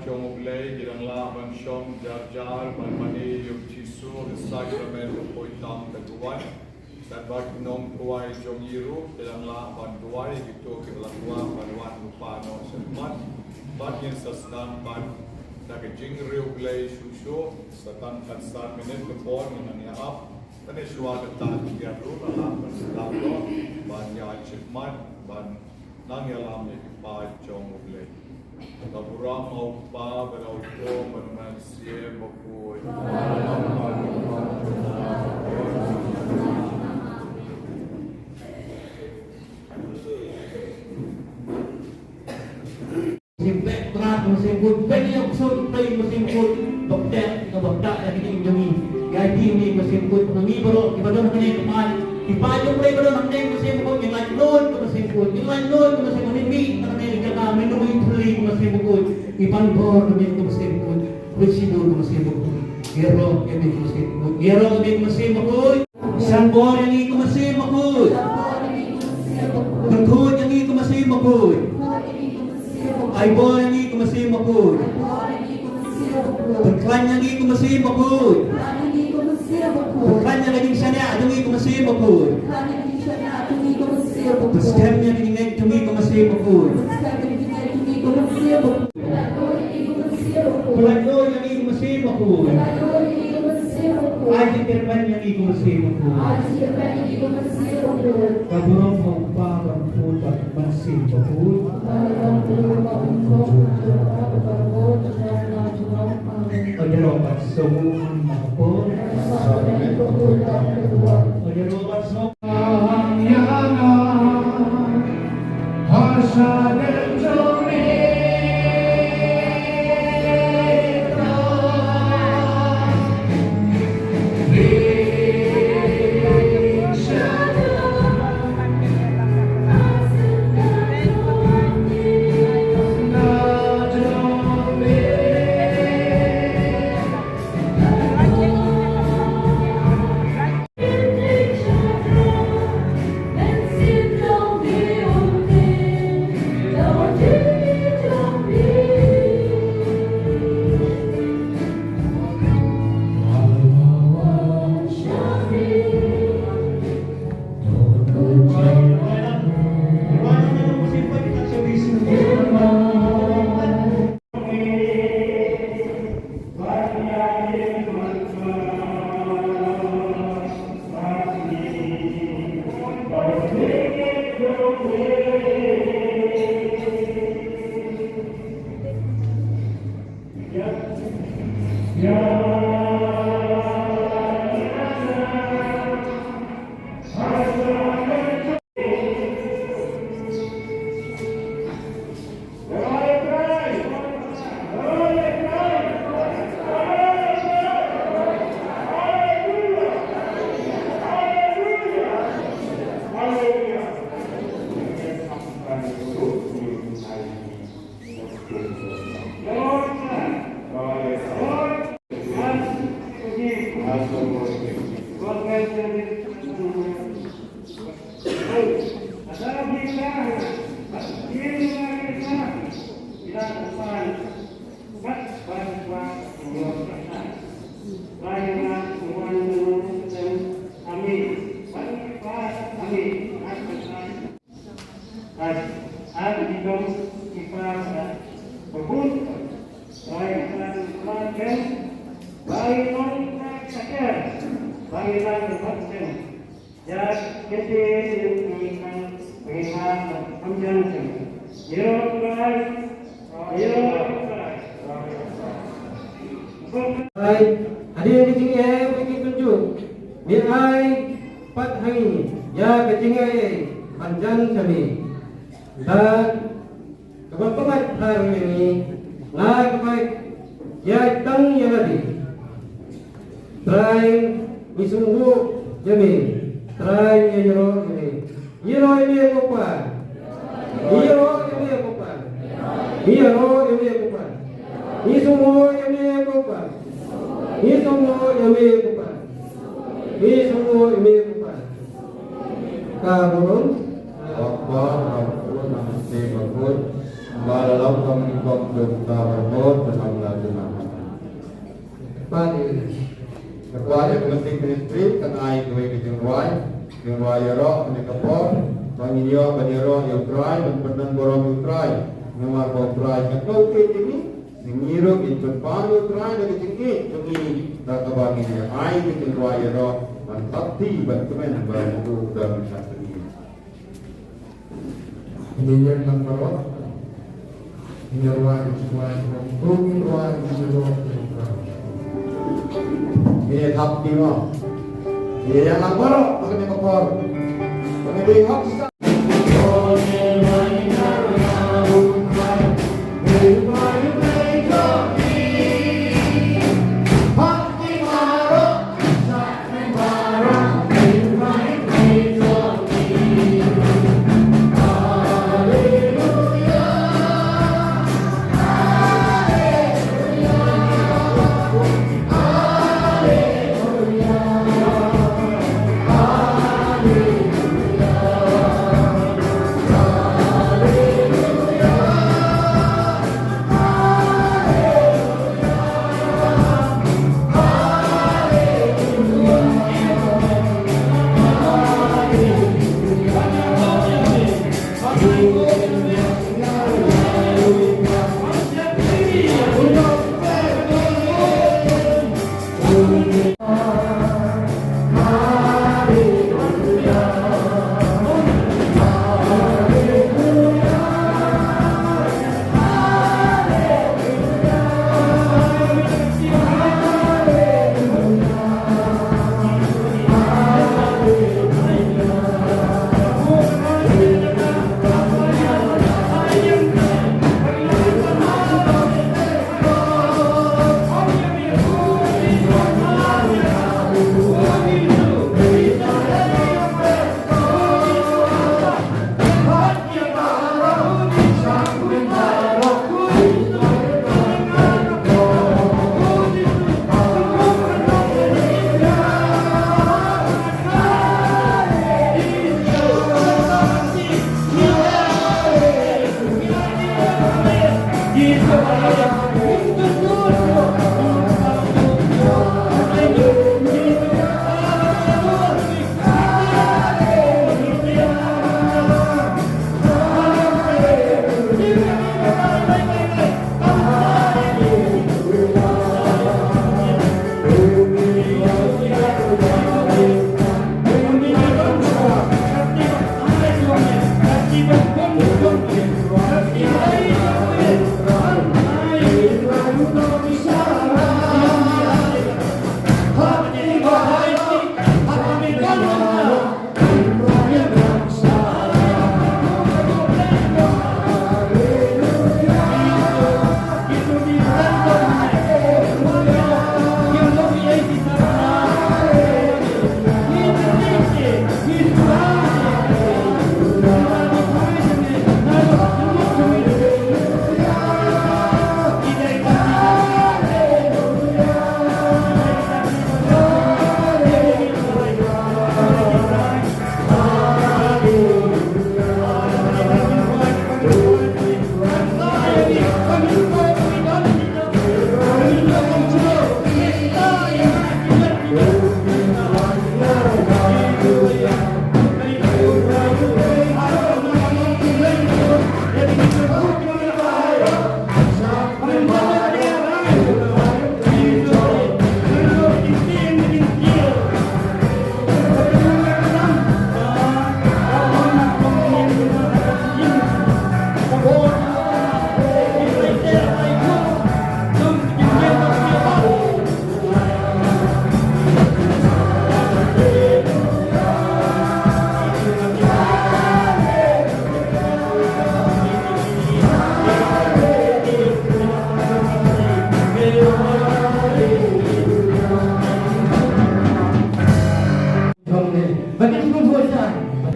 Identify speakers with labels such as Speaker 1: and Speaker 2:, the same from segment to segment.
Speaker 1: Jong Blay, Girang Laban Shom, Jar, Manmani, Yum Chisu, the Sacramento Poitam, the Duan, Sabak Nom Kuai Jong Yiru, Girang Laban Duai, Vito Kilakua, Panuan Lupano, Selman, Bakin Sastan Ban, Nakajing Rio Blay Shusho, Satan Kansar Minute, the Born in an up, Tanishua the Tan Yaru, Alapan Sadako, Ban Yachipman, Ban Nangalam Yakipa Jong Blay. Kaburam au pa berau ko manusia makoi.
Speaker 2: Simple terat musim pun banyak suntai musim pun dokter kebapak yang ini injami gaji ini musim pun kami baru kita dah kena kemai dipajang mulai baru nanti musim pun yang lain non ke musim pun yang lain non ke musim pun ini karena ini kita minum itu musim pun ipan bor ke musim pun bersibuk ke musim pun gero yang ke musim pun gero ke musim pun sambor yang ke musim pun berkut yang ke musim pun Aibor yang ke musim pun berklan yang ke musim pun berklan yang lagi sana yang ke musim pun berskam yang ingin ke musim pun pelado yang ke musim pun aji terban yang ke musim pun kaburong maupa berput bermusim pun Ojerobat semua maupun Ojerobat semua yang harsa dan jomita Hadir di sini bikin tunjuk nilai 4 hari ya ketinggai panjang kami dan keberpengat hari ini nak baik ya tang ya tadi try misunggu jami
Speaker 3: Try Yero ini. Yero ini kupan. Yero ini kupan. Yero ini kupan. Isumo ini kupan. Isumo ini kupan. Isumo ini kupan. Kaburun.
Speaker 4: Akbar, ampun, namaste, bakun. Malalam kami komputer remote bersama dengan
Speaker 3: Padi.
Speaker 4: kepada penting ministry kenai dua kejengwai, kejengwai yarok menikapor, banginyo baniro yutrai dan penan borong yutrai, nomor yutrai kau ke ini, singiro kincut pan yutrai dan kejengki, jengi data banginyo, ai kejengwai yarok, mantapti bantuan bantu dalam satu ini.
Speaker 5: Ini yang nomor ini ruang sesuai dengan ruang sesuai.
Speaker 4: Ini tahap lima. Ini yang lapor, makanya lapor. Pengen hak sisa.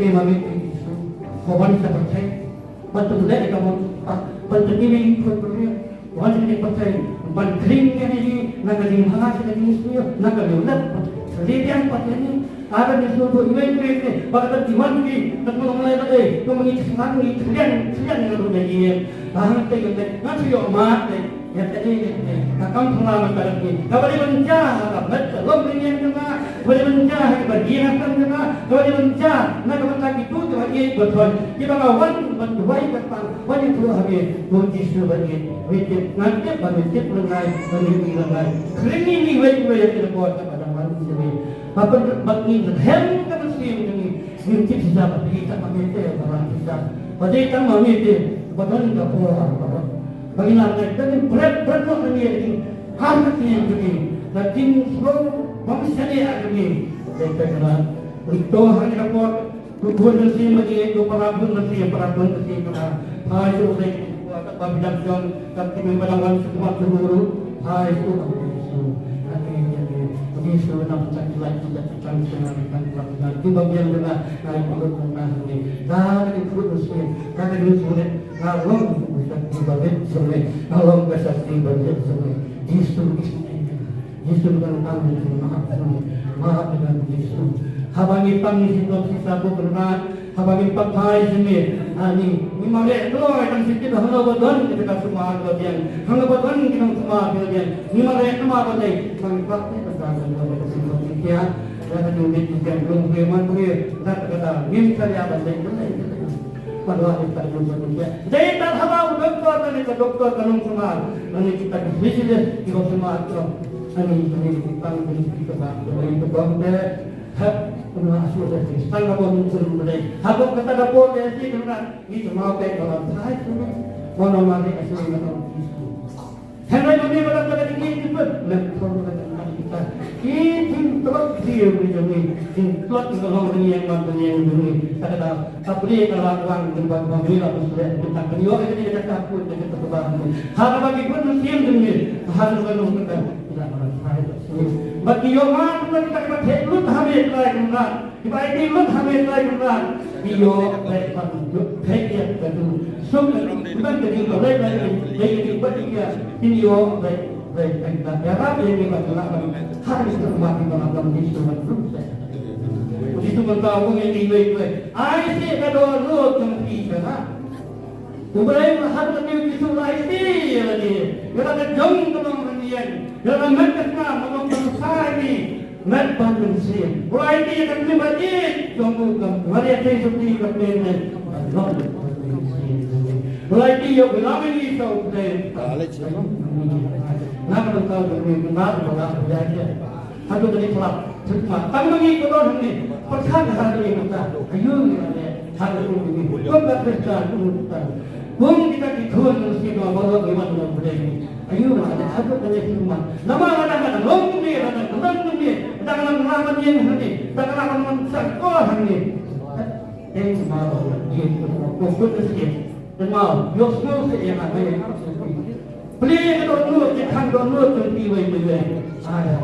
Speaker 2: tema itu kawan kita percaya betul deh kamu betul ini betul kawan kita percaya bantring kan ini nak lingkungan kita ini semua nak lihat sedian patenya ada di seluruh ini bahkan di mana ni nak mulai lagi tu mengisi semangat ni sedian yang ada ini kita yang nanti yang mat yang tadi kakak pengalaman tadi kalau dibencah betul lom ini juga boleh bencah bagian juga boleh bencah nak bencah itu bagi betul kita lawan berdoai kepada bagi Tuhan habis kunci sebagai wujud nanti bagi wujud lengai ini wujud yang buat kepada manusia apa bagi hem kemudian ini mungkin bisa bagi kita mengerti orang kita bagi kita mengerti betul tak boleh bagi nanti dan berat ini harus ini dan slow bangsa ini kita itu hanya dapat tujuan nasi mesti itu perabun nasi pada hai itu kita babdak jon tapi memang semua seluruh hai itu ini sudah nampak jelas tidak tercantum dengan itu bagian juga dari mulut ini dan itu muslim karena itu sulit kalau bisa dibalik sulit kalau bisa dibalik sulit Yesus kan kami maaf dengan Yesus habangi pangisi situasi sabu benar habangi pakai sini ani mimare lo akan sikit halo bodon kita semua bagian halo bodon kita semua bagian mimare nama bodai kami pakai tentang kita dan unit juga belum firman boleh kata mim saya badai benar pada kita juga jadi tak hawa doktor kanung semua ani kita bisnis kita semua ani kita kita itu bangde hak masuk dari setengah pun mulai habis kata dapur dari sini kan itu mau ke dalam saya semua mana mana asal mana itu hendak ini pada pada ini itu lepas kita ini terus dia begini ini terus kalau yang mana yang begini kata tapi kalau orang dengan mobil atau sudah kita beliau ini kita takut kita terbang hal bagi pun musim ini hal kalau kita tidak merasa bagi yang mana kita dapat lut habis lagi kan ibadah lut habis lagi kan dia dapat terjadi betul sungguh bukan jadi boleh jadi ibadah ini yo baik kita ya rapi ini adalah harus termati dalam Yesus Kristus itu tahu ini baik ai sih kalau lut kita Ubay harus Yesus lagi lagi kita jom kalau menyian dalam mereka mengumpulkan ini mereka mensian mulai dia akan membagi tunggu mari kita seperti kepenen mulai dia bilang ini saudara nak tahu dari benar benar belajar satu dari kelab cuma kami mengikut orang ini percaya hari ini kita ayo hari ini kita percaya Bung kita dituan mesti dua bawa gimana boleh ayo ada satu dari semua nama ada long ni ada long ni tangan nama dia ni tangan sekolah ni mau dia fokus dia mau yosmo se yang ada beli dulu kan dulu tu tiba-tiba ada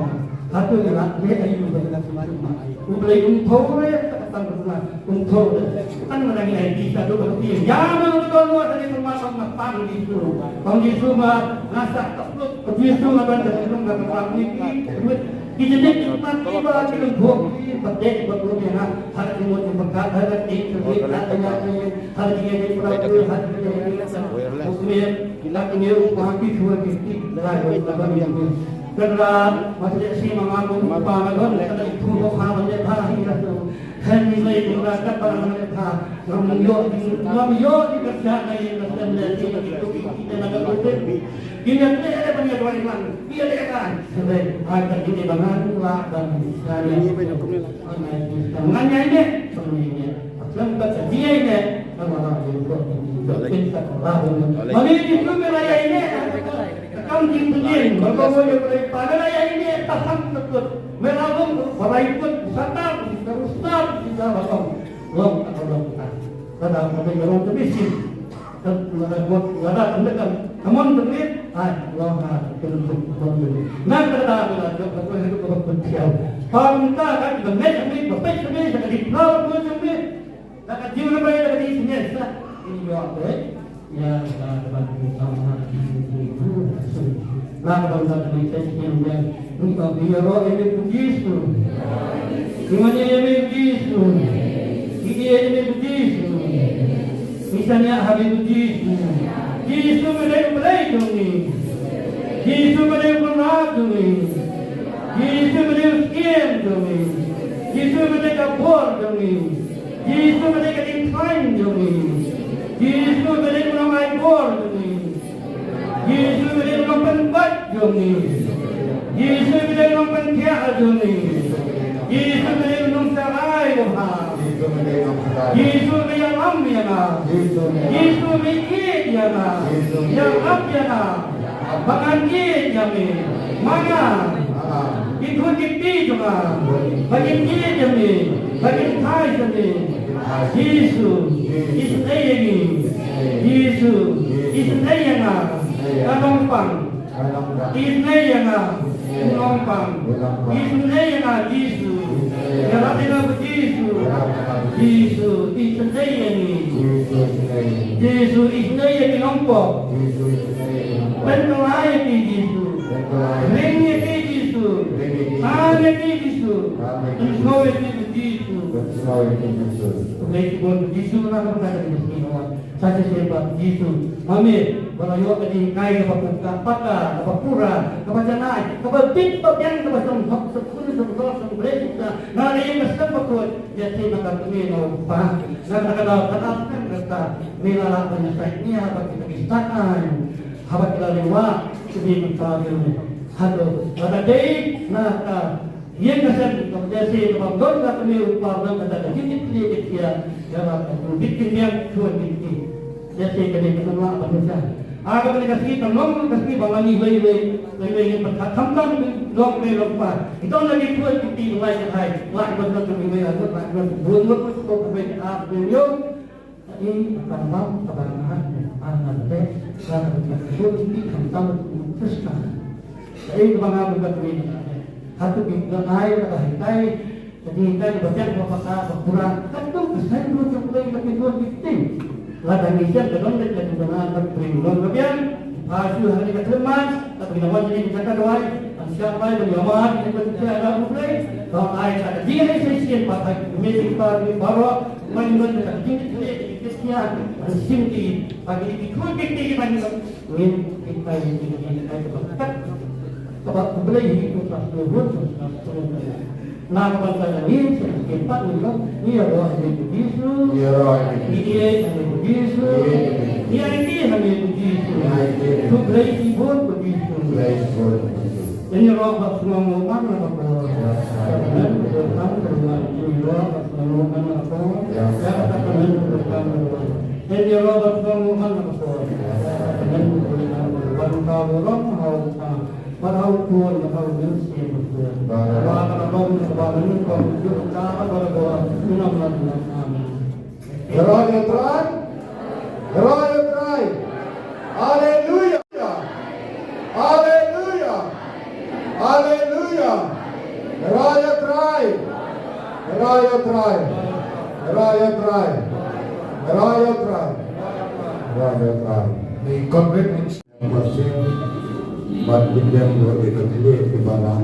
Speaker 2: satu yang dia ayo beli untuk untuk kan orang yang bisa dulu dia jangan dulu dari rumah makan di situ kalau di rumah masak di situ makan di situ nggak makan ini jadi kita tiba di lembut betul betul ya hari ini mau berkat hari ini katanya hari ini perlu hari ini mungkin kita ini pagi dua kali lagi lagi kerana masih si mengaku pangalan kerana itu bukan menjadi hari Henry lagi mengatakan pada mereka Ramyo di kerjaan yang terjadi itu kita nak berbuat ini ada banyak orang dia kan sampai ada ini bangan lah dan saya mengenai ini sampai dia ini orang kita mari itu mereka ini kaum di dunia berbagai yang pada ini tahan betul melalui para ikut wisata ustaz kita bakal lom atau kada kami orang termiskin dan buat ada tendekan kamu termis Allah terus nah kada ada betul itu berpengaruh kita kan benar ini berpikir jadi kalau betul Nakatiyo na ba yung nakatiyo sa inyo ako eh? Ya, dapat bersama ibu. Lakukan satu yang dia untuk biaro ini Yesus. Gimana ini Yesus? Ini Yesus. Misalnya hari Yesus. Yesus mulai doni. Yesus mulai berat doni. Yesus mulai sekian doni. Yesus mulai kabur doni. Yesus mulai ketimpan doni. Yesus mulai meramai bor doni. Yesus mulai memperbat doni. Yesus mulai memperkaya doni. Yesus mulai menungsarai Tuhan. Yesus mulai amnya. Yesus mulai yana. Yang abjana. Bangkit kami. Mana? Ikut kita juga. Bagi kami. Bagi Thai kami. Yesus. Isnayani. Yesus. Isnayana. Kanompang. Isnayana. Kanompang. Isnayana Yesus. Yaratina Yesus. Yesus. Isnayani. Yesus. Isnayani Kanompang. Benulai ni Yesus. Ringnya ni Yesus. Mana ni Yesus. Semua ni Yesus. Baik pun Yesus nak berkata di sini saya sebab Yesus. Amin. Kalau yo tadi kai kepada pakar, kepada pura, kepada naik, kepada pintu yang kepada semua sepuluh semua berita. Nari yang besar pakut jadi nak kami nampak. Nak katakan kata mila penyelesaiannya apa kita kistakan. Habat kita lewat sebelum kami hado. Pada day nak yang kesan kemudian kemudian kami upah dan kata kita dia dalam bikin yang tuan bikin. Jadi kami semua manusia. Agar kita kasih tolong kasih bangani lei yang berkhatam log lupa. Itu lagi tuan bikin lagi hai. Lagi betul kami ada lagi buat kau kami apa beliau ini akan mau kebenaran anak teh karena betul ini khatam terus. Jadi bangga betul satu kita air atau hitai jadi kita dibaca beberapa berkurang kan itu kesan dulu cukup yang kedua bikin ladang isian kedong dan kegunaan berberingung kemudian hasil hari keteman tapi nama jadi bisa doai siapa yang berjamaah yang berjaya ada mulai kalau air ada dia yang sesuai pakai mesin pagi baru menurut dengan tinggi kesian simti pagi ikut tinggi menurut kita ini kita sebab beli itu tak berhut nak bangsa ini sempat juga ia doa itu Yesus dia itu Yesus dia itu Yesus tu beli ibun begitu ini roh semua mana apa dan berkata dengan jiwa semua mana apa ya katakan berkata ini roh semua mana apa dan berkata roh Parau pun parau bersih betul. Bahwa kalau bangun kau juga kalau bawa minum lagi amin.
Speaker 4: Heroya try. Hallelujah. Hallelujah. Hallelujah. Heroya try.
Speaker 5: The convent worship but with them were able to live di bawah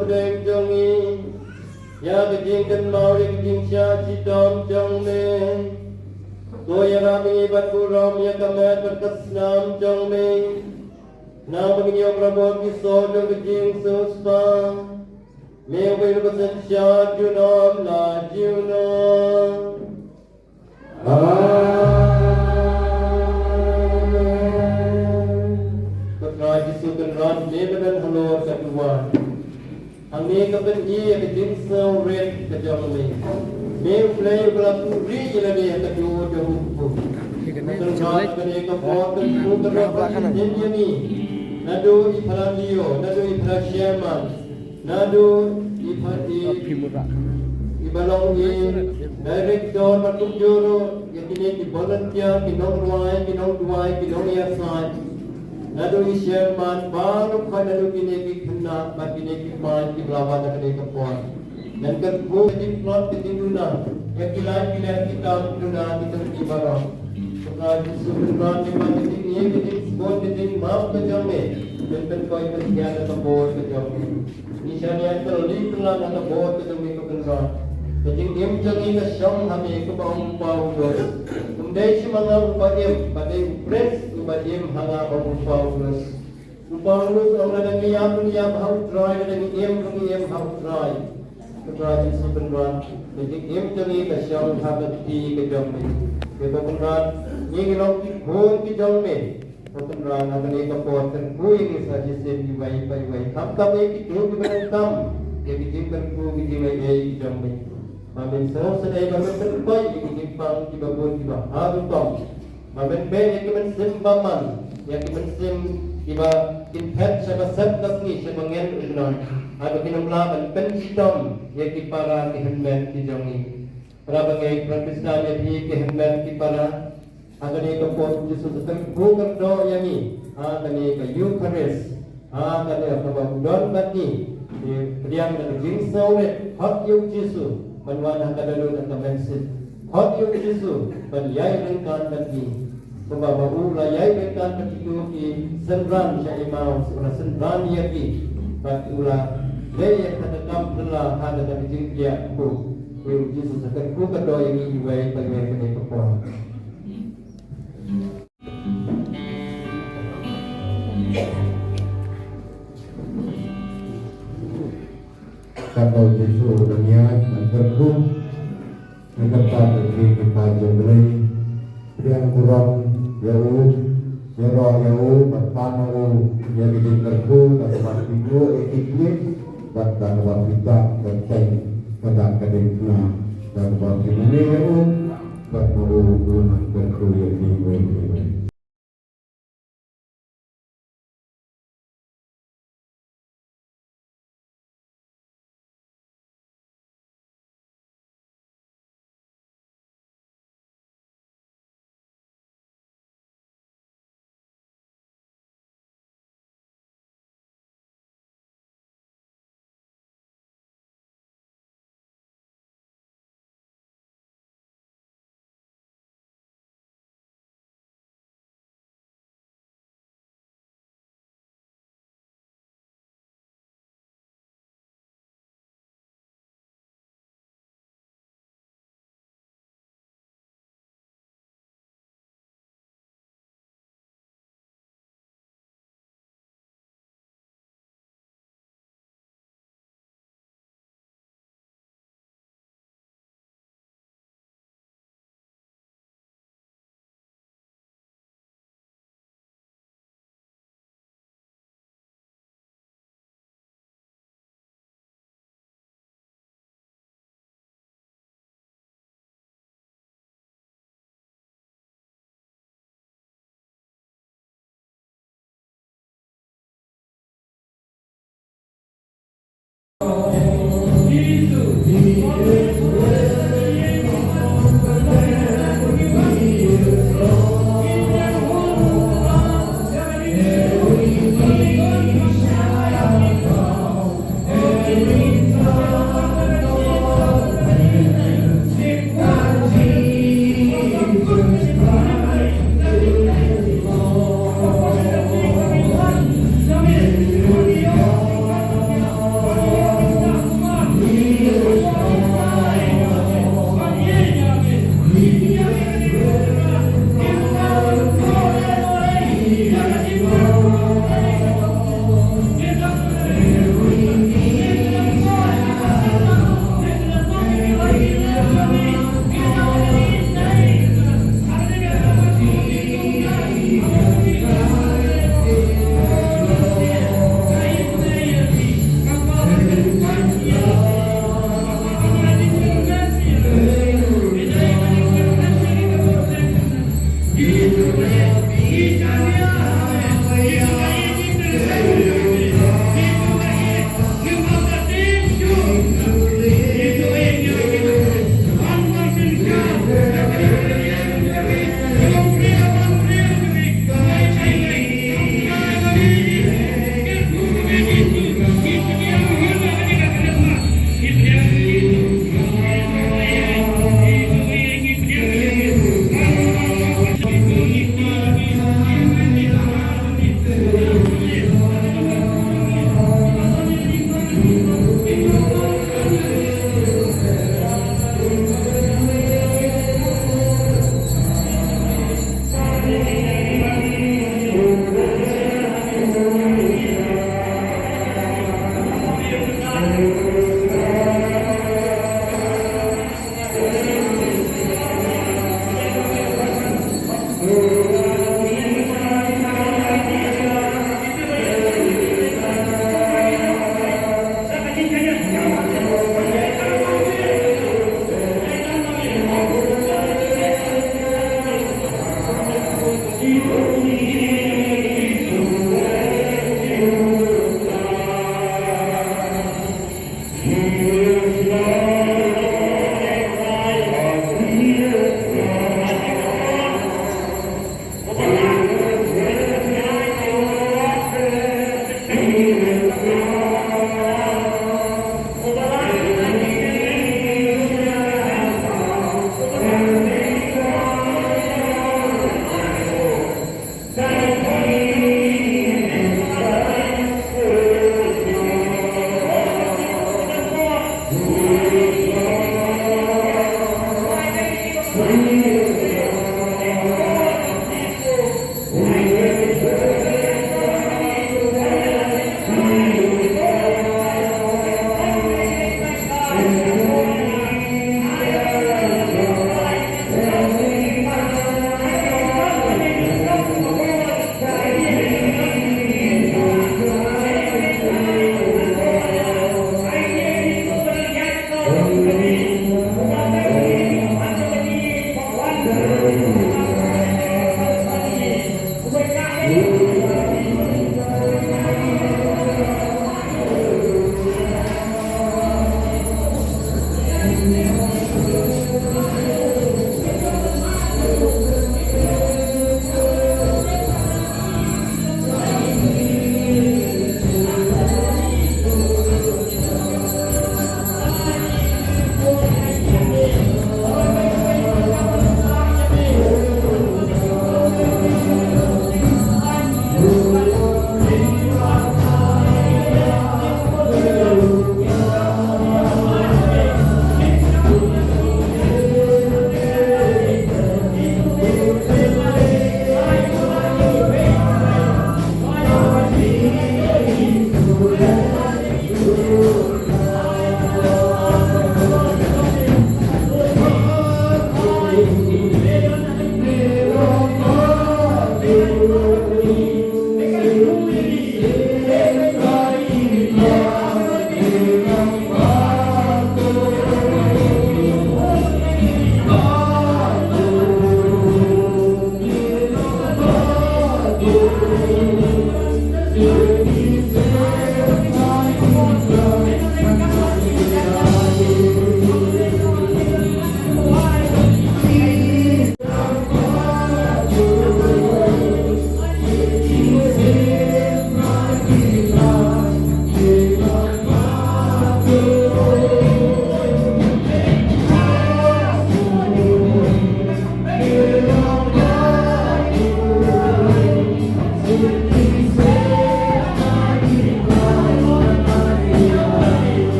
Speaker 3: Padeng Jongi, Ya Kejing Dan Mau Ya Kejing Sya Cidom Jong Meng, Toya Rami Bat Kuram Ya Kamet Berkesnam Jong Meng, Nam Pengiyok Rabot Kisor Jong Kejing Suspa, Meng Wei Lukasen Sya Junom La Junom. Ketua Jisu Kenran Lebanon Halor Kedua. Angin kepen ia kejin sewret kejam ni. Mem play berlaku ri jelah dia kedua jauh. Kenran kene kepot kedua terlalu jenis ni. Nado iparandio, nado iparasyaman, nado ibalong director matuk joro yakini di volunteer kinong duai kinong yasan nado isyaman baru nado kini kena bat kini man di belawan kene kepon dan kedua di plot di duna yang kilan kita duna kita di barang setelah disebutkan di mana ini kita sebut di mau ke jome dan koi bersiap kebot ke jome nisanya terli telah kebot ke jome ke kenran. Jadi game jangan ke syam kami ke bau dos. Kemudian si mana upadim, pada press upadim hanga bau dos. Bau dos orang ada niam how try dan game how try. Ketua Jisu Kenran. Jadi game jangan ke syam habati ke jamme. Ketua Kenran ini long hon ke jamme. Kenran akan ikut dan kui ni sahaja sen di bayi. Kam ini kita berendam. Jadi kita kui di bayi jamme. Mamin serang sedai mamin berpai di pang di babon di baharu tom. Mamin be yang kita simbaman, yang kita sim tiba impet sama sebab ni sebagian ujian. Ada kinamla man pensitom yang kita para kehendak di jangi. Para bagai Kristen yang di kehendak di para. Ada ni kapot Yesus terbuka doa yang ni. Ada ni ke Eucharist. Ada ni apa don bati. Yang dari jinsau ni hak Yesus. Penwan kadalun atau mensit. Hot yung Yesu, penjai rengkan bagi. Pembawa ulayai rengkan bagi ki senran siya imam, sebenarnya senran yaki. Bagi ulah, dia kadang telah ada dari jingkia ku. Yung Yesus akan ku kedua yang ini baik bagi yang kena kepon.
Speaker 5: Kata Yesus dunia berkum mendapat dari kita jembeli yang kurang jauh berpanu jadi berkum dan matiku iklim dan wanita dan ceng pada kedengna dan bagi meneu bermuru berkum yang diwujudkan.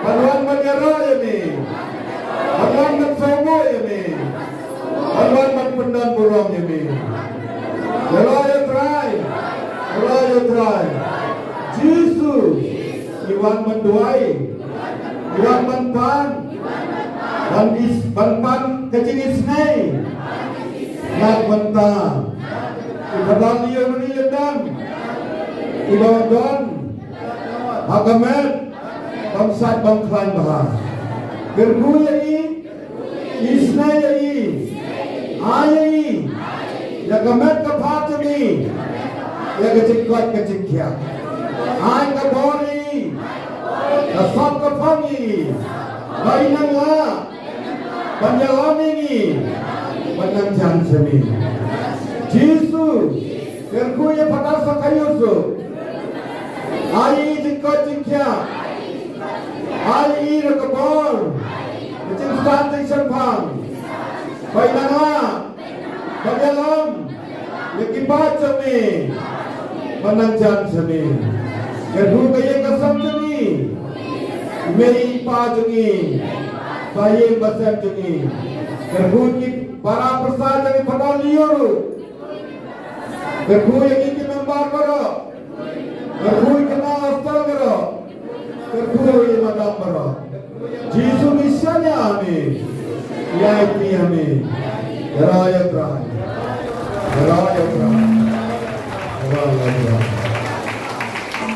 Speaker 4: Panuan Maniaro yami, Panuan Magsomo yami, Iwan menduai, Iwan menpan, Ban kecing isnai, Nak mentang, Ibadal liya meniyadam, Ibadon, Hakamet, Bangsat bangklan bahar, Gerguyai, Isnai, Ayai, Yakamet kapatami, Yakacikot kacikya, Ay kabori, Kasap kapangi, Bainangla, Panjalami, Panangjan semi. Jesus, Gerguya patasa kayusu, Ay jikot jikya, Ay rakabor, Kacikot sempang, Bainangla, Panjalam, Yakipat semi, Panangjan semi. Gergu kaya kasam semi. Mei pa jungi, bayi basam jungi, terhuni para persada yang pada liuru, terhuni yang ingin membar baro, terhuni kena hostel baro, terhuni madam baro. Jisu misalnya amin, ya ini amin, raya raya, raya raya, raya raya.